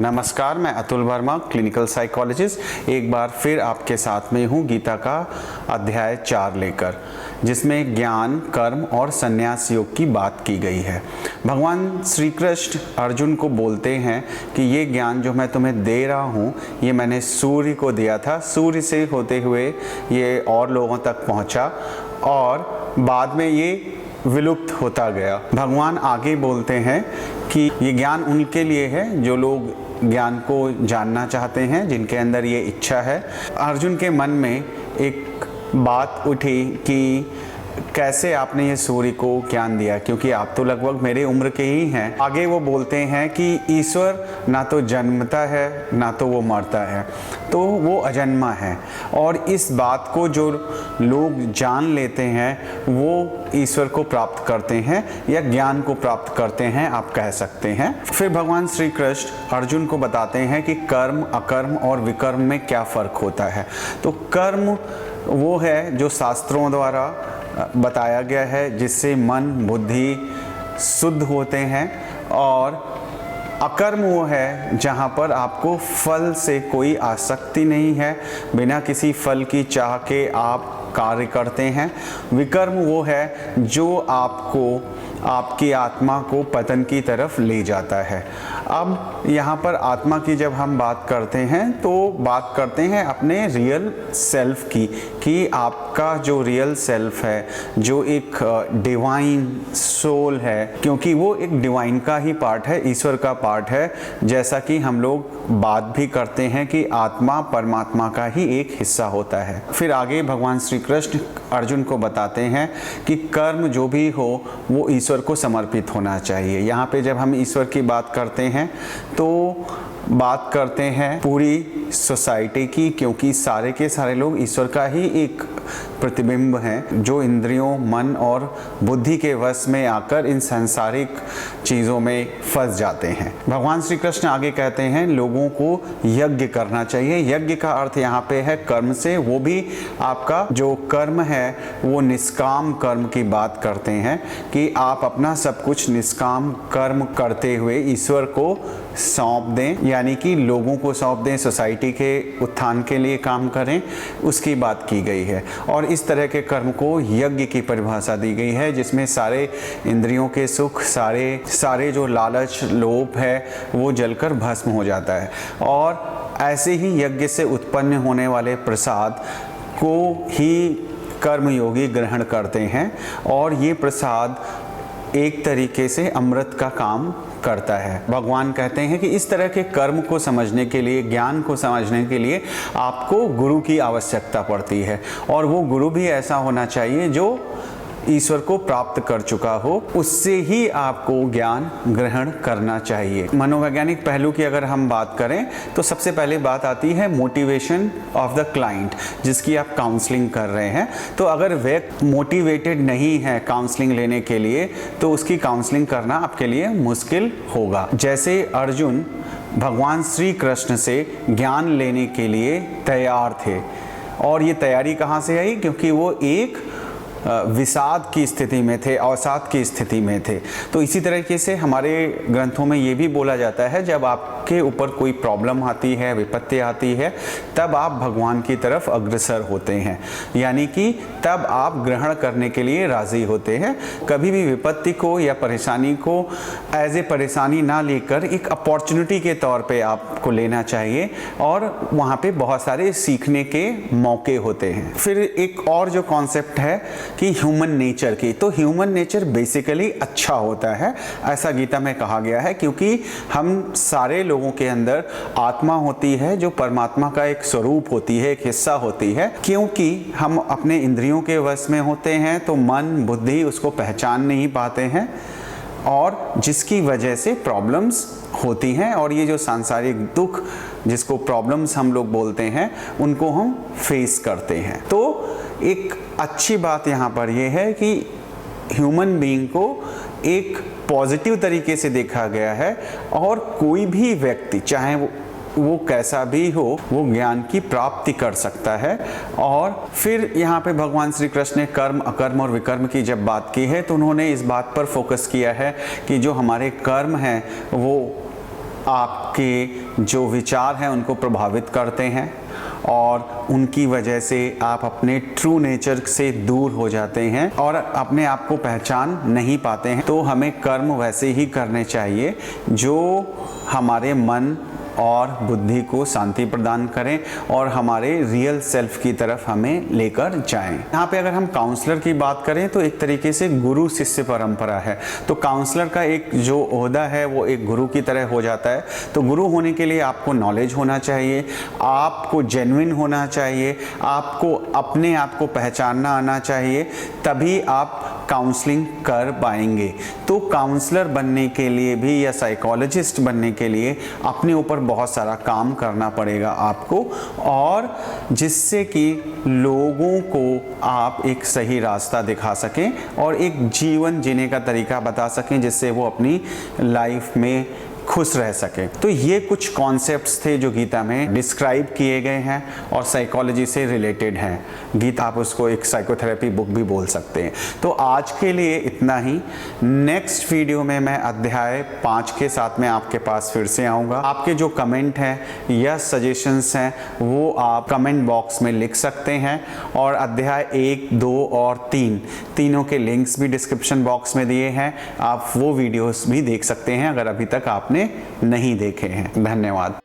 नमस्कार, मैं Atul Verma, clinical psychologist. एक बार फिर आपके साथ में हूँ गीता का अध्याय 4 लेकर, जिसमें ज्ञान, कर्म और संन्यास योग की बात की गई है। भगवान श्री कृष्ण अर्जुन को बोलते हैं कि ये ज्ञान जो मैं तुम्हें दे रहा हूँ, ये मैंने सूर्य को दिया था। सूर्य से होते हुए ये और लोगों तक पहुँचा और बाद में ये विलुप्त होता गया। भगवान आगे बोलते हैं कि ये ज्ञान उनके लिए है जो लोग ज्ञान को जानना चाहते हैं, जिनके अंदर ये इच्छा है। अर्जुन के मन में एक बात उठी कि कैसे आपने ये सूर्य को ज्ञान दिया, क्योंकि आप तो लगभग मेरे उम्र के ही हैं। आगे वो बोलते हैं कि ईश्वर ना तो जन्मता है ना तो वो मरता है, तो वो अजन्मा है। और इस बात को जो लोग जान लेते हैं वो ईश्वर को प्राप्त करते हैं या ज्ञान को प्राप्त करते हैं, आप कह सकते हैं। फिर भगवान श्री कृष्ण अर्जुन को बताते हैं कि कर्म, अकर्म और विकर्म में क्या फ़र्क होता है। तो कर्म वो है जो शास्त्रों द्वारा बताया गया है, जिससे मन बुद्धि शुद्ध होते हैं, और अकर्म वो है जहाँ पर आपको फल से कोई आसक्ति नहीं है, बिना किसी फल की चाह के आप कार्य करते हैं। विकर्म वो है जो आपकी आत्मा को पतन की तरफ ले जाता है। अब यहाँ पर आत्मा की जब हम बात करते हैं तो बात करते हैं अपने रियल सेल्फ की, कि आपका जो रियल सेल्फ है, जो एक डिवाइन सोल है, क्योंकि वो एक डिवाइन का ही पार्ट है, ईश्वर का पार्ट है। जैसा कि हम लोग बात भी करते हैं कि आत्मा परमात्मा का ही एक हिस्सा होता है। फिर आगे भगवान श्री कृष्ण अर्जुन को बताते हैं कि कर्म जो भी हो वो ईश्वर को समर्पित होना चाहिए। यहाँ पे जब हम ईश्वर की बात करते हैं तो बात करते हैं पूरी सोसाइटी की, क्योंकि सारे के सारे लोग ईश्वर का ही एक प्रतिबिंब हैं, जो इंद्रियों, मन और बुद्धि के वश में आकर इन सांसारिक चीज़ों में फंस जाते हैं। भगवान श्री कृष्ण आगे कहते हैं लोगों को यज्ञ करना चाहिए। यज्ञ का अर्थ यहाँ पे है कर्म से, वो भी आपका जो कर्म है वो निष्काम कर्म की बात करते हैं, कि आप अपना सब कुछ निष्काम कर्म करते हुए ईश्वर को सौंप दें, यानी कि लोगों को सौंप दें, सोसाइटी के उत्थान के लिए काम करें, उसकी बात की गई है। और इस तरह के कर्म को यज्ञ की परिभाषा दी गई है, जिसमें सारे इंद्रियों के सुख, सारे जो लालच, लोभ है वो जलकर भस्म हो जाता है। और ऐसे ही यज्ञ से उत्पन्न होने वाले प्रसाद को ही कर्मयोगी ग्रहण करते हैं, और ये प्रसाद एक तरीके से अमृत का काम करता है। भगवान कहते हैं कि इस तरह के कर्म को समझने के लिए, ज्ञान को समझने के लिए आपको गुरु की आवश्यकता पड़ती है, और वो गुरु भी ऐसा होना चाहिए जो ईश्वर को प्राप्त कर चुका हो, उससे ही आपको ज्ञान ग्रहण करना चाहिए। मनोवैज्ञानिक पहलू की अगर हम बात करें तो सबसे पहले बात आती है मोटिवेशन ऑफ द क्लाइंट, जिसकी आप काउंसलिंग कर रहे हैं। तो अगर व्यक्ति मोटिवेटेड नहीं है काउंसलिंग लेने के लिए, तो उसकी काउंसलिंग करना आपके लिए मुश्किल होगा। जैसे अर्जुन भगवान श्री कृष्ण से ज्ञान लेने के लिए तैयार थे, और ये तैयारी कहाँ से आई, क्योंकि वो एक विषाद की स्थिति में थे, अवसाद की स्थिति में थे। तो इसी तरीके से हमारे ग्रंथों में ये भी बोला जाता है, जब आपके ऊपर कोई प्रॉब्लम आती है, विपत्ति आती है, तब आप भगवान की तरफ अग्रसर होते हैं, यानी कि तब आप ग्रहण करने के लिए राज़ी होते हैं। कभी भी विपत्ति को या परेशानी को एज ए परेशानी ना लेकर एक अपॉर्चुनिटी के तौर पे आपको लेना चाहिए, और वहाँ पे बहुत सारे सीखने के मौके होते हैं। फिर एक और जो कॉन्सेप्ट है कि ह्यूमन नेचर की, तो ह्यूमन नेचर बेसिकली अच्छा होता है, ऐसा गीता में कहा गया है, क्योंकि हम सारे लोगों के अंदर आत्मा होती है जो परमात्मा का एक स्वरूप होती है, एक हिस्सा होती है। क्योंकि हम अपने इंद्रियों के वश में होते हैं तो मन बुद्धि उसको पहचान नहीं पाते हैं, और जिसकी वजह से प्रॉब्लम्स होती हैं, और ये जो सांसारिक दुख जिसको प्रॉब्लम्स हम लोग बोलते हैं, उनको हम फेस करते हैं। तो एक अच्छी बात यहाँ पर यह है कि ह्यूमन बीइंग को एक पॉजिटिव तरीके से देखा गया है, और कोई भी व्यक्ति चाहे वो कैसा भी हो, वो ज्ञान की प्राप्ति कर सकता है। और फिर यहाँ पे भगवान श्री कृष्ण ने कर्म, अकर्म और विकर्म की जब बात की है, तो उन्होंने इस बात पर फोकस किया है कि जो हमारे कर्म हैं वो आपके जो विचार हैं उनको प्रभावित करते हैं और उनकी वजह से आप अपने ट्रू नेचर से दूर हो जाते हैं और अपने आप को पहचान नहीं पाते हैं। तो हमें कर्म वैसे ही करने चाहिए जो हमारे मन और बुद्धि को शांति प्रदान करें और हमारे रियल सेल्फ की तरफ हमें लेकर जाएं। यहाँ पे अगर हम काउंसलर की बात करें तो एक तरीके से गुरु शिष्य परंपरा है। तो काउंसलर का एक जो ओहदा है वो एक गुरु की तरह हो जाता है। तो गुरु होने के लिए आपको नॉलेज होना चाहिए, आपको जेन्युइन होना चाहिए, आपको अपने आप को पहचानना आना चाहिए, तभी आप काउंसलिंग कर पाएंगे। तो काउंसलर बनने के लिए भी या साइकोलॉजिस्ट बनने के लिए अपने ऊपर बहुत सारा काम करना पड़ेगा आपको, और जिससे कि लोगों को आप एक सही रास्ता दिखा सकें और एक जीवन जीने का तरीका बता सकें जिससे वो अपनी लाइफ में खुश रह सके। तो ये कुछ कॉन्सेप्ट्स थे जो गीता में डिस्क्राइब किए गए हैं और साइकोलॉजी से रिलेटेड हैं। गीता आप उसको एक साइकोथेरेपी बुक भी बोल सकते हैं। तो आज के लिए इतना ही। नेक्स्ट वीडियो में मैं अध्याय 5 के साथ में आपके पास फिर से आऊँगा। आपके जो कमेंट हैं या सजेशंस हैं वो आप कमेंट बॉक्स में लिख सकते हैं, और अध्याय 1, 2 और 3 तीनों के लिंक्स भी डिस्क्रिप्शन बॉक्स में दिए हैं। आप वो वीडियोस भी देख सकते हैं अगर अभी तक आपने नहीं देखे हैं। धन्यवाद।